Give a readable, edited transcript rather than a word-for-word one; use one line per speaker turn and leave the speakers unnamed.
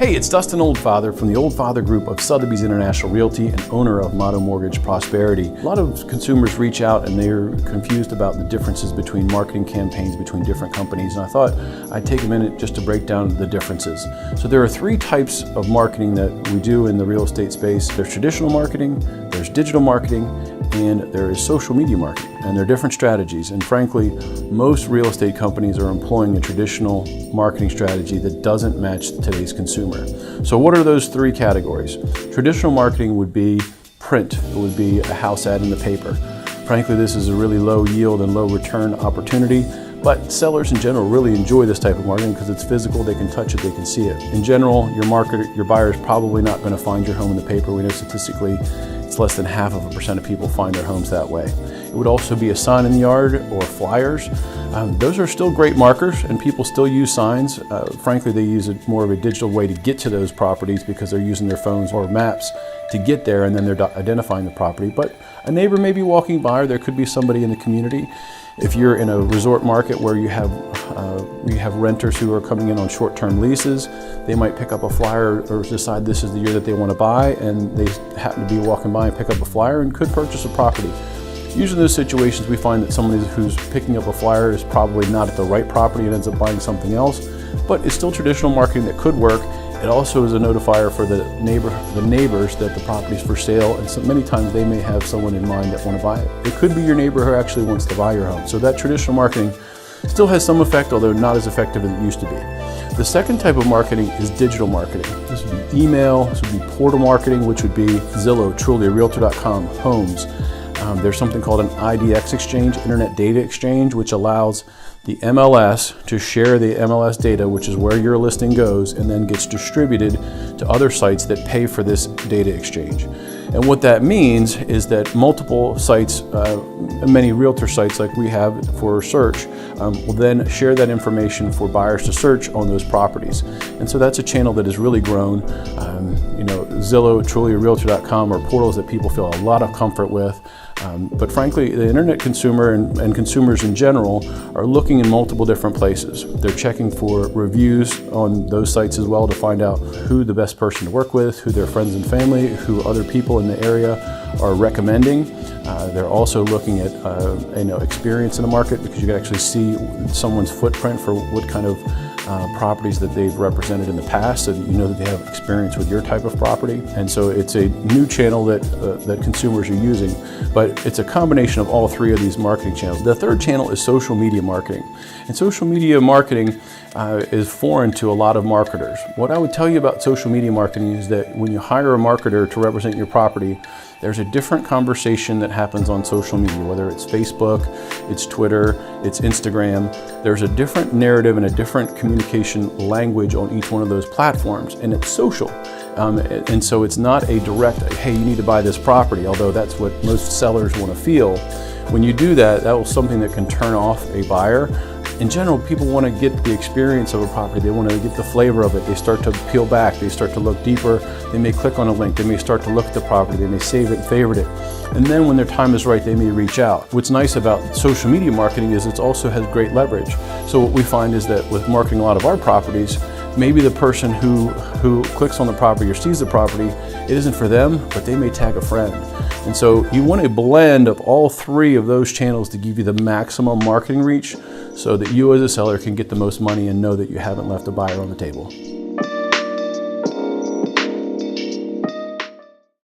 Hey, it's Dustin Oldfather from the Oldfather Group of Sotheby's International Realty and owner of Motto Mortgage Prosperity. A lot of consumers reach out and they're confused about the differences between marketing campaigns between different companies, and I thought I'd take a minute just to break down the differences. So there are three types of marketing that we do in the real estate space. There's traditional marketing, there's digital marketing, and there is social media marketing, and there are different strategies. And frankly, most real estate companies are employing a traditional marketing strategy that doesn't match today's consumer. So what are those three categories? Traditional marketing would be print. It would be a house ad in the paper. Frankly, this is a really low yield and low return opportunity, but sellers in general really enjoy this type of marketing because it's physical, they can touch it, they can see it. In general, your buyer is probably not going to find your home in the paper. We know statistically it's less than 0.5% of people find their homes that way. It would also be a sign in the yard or flyers. Those are still great markers and people still use signs. Frankly, they use more of a digital way to get to those properties because they're using their phones or maps to get there, and then they're identifying the property. But a neighbor may be walking by, or there could be somebody in the community. If you're in a resort market where you have renters who are coming in on short-term leases, they might pick up a flyer or decide this is the year that they want to buy, and they happen to be walking by and pick up a flyer and could purchase a property. Usually in those situations we find that somebody who's picking up a flyer is probably not at the right property and ends up buying something else, but it's still traditional marketing that could work. It also is a notifier for the neighbors that the property is for sale, and so many times they may have someone in mind that want to buy it. It could be your neighbor who actually wants to buy your home. So that traditional marketing still has some effect, although not as effective as it used to be. The second type of marketing is digital marketing. This would be email, this would be portal marketing, which would be Zillow, Trulia, Realtor.com, Homes. There's something called an IDX exchange, Internet Data Exchange, which allows the MLS to share the MLS data, which is where your listing goes, and then gets distributed to other sites that pay for this data exchange. And what that means is that multiple sites, many realtor sites like we have for search, will then share that information for buyers to search on those properties. And so that's a channel that has really grown. Zillow, Trulia, Realtor.com are portals that people feel a lot of comfort with. But frankly, the internet consumer and consumers in general are looking in multiple different places. They're checking for reviews on those sites as well to find out who the best person to work with, who their friends and family, who other people in the area are recommending. They're also looking at experience in the market, because you can actually see someone's footprint for what kind of properties that they've represented in the past, so that you know that they have experience with your type of property. And so it's a new channel that consumers are using, but it's a combination of all three of these marketing channels. The third channel is social media marketing. And social media marketing is foreign to a lot of marketers. What I would tell you about social media marketing is that when you hire a marketer to represent your property, there's a different conversation that happens on social media, whether it's Facebook, it's Twitter, it's Instagram. There's a different narrative and a different communication language on each one of those platforms, and it's social. And so it's not a direct, hey, you need to buy this property, although that's what most sellers want to feel. When you do that, that was something that can turn off a buyer. In general, people want to get the experience of a property. They want to get the flavor of it. They start to peel back. They start to look deeper. They may click on a link. They may start to look at the property. They may save it and favorite it. And then when their time is right, they may reach out. What's nice about social media marketing is it also has great leverage. So what we find is that with marketing a lot of our properties, maybe the person who clicks on the property or sees the property, it isn't for them, but they may tag a friend. And so you want a blend of all three of those channels to give you the maximum marketing reach, so that you as a seller can get the most money and know that you haven't left a buyer on the table.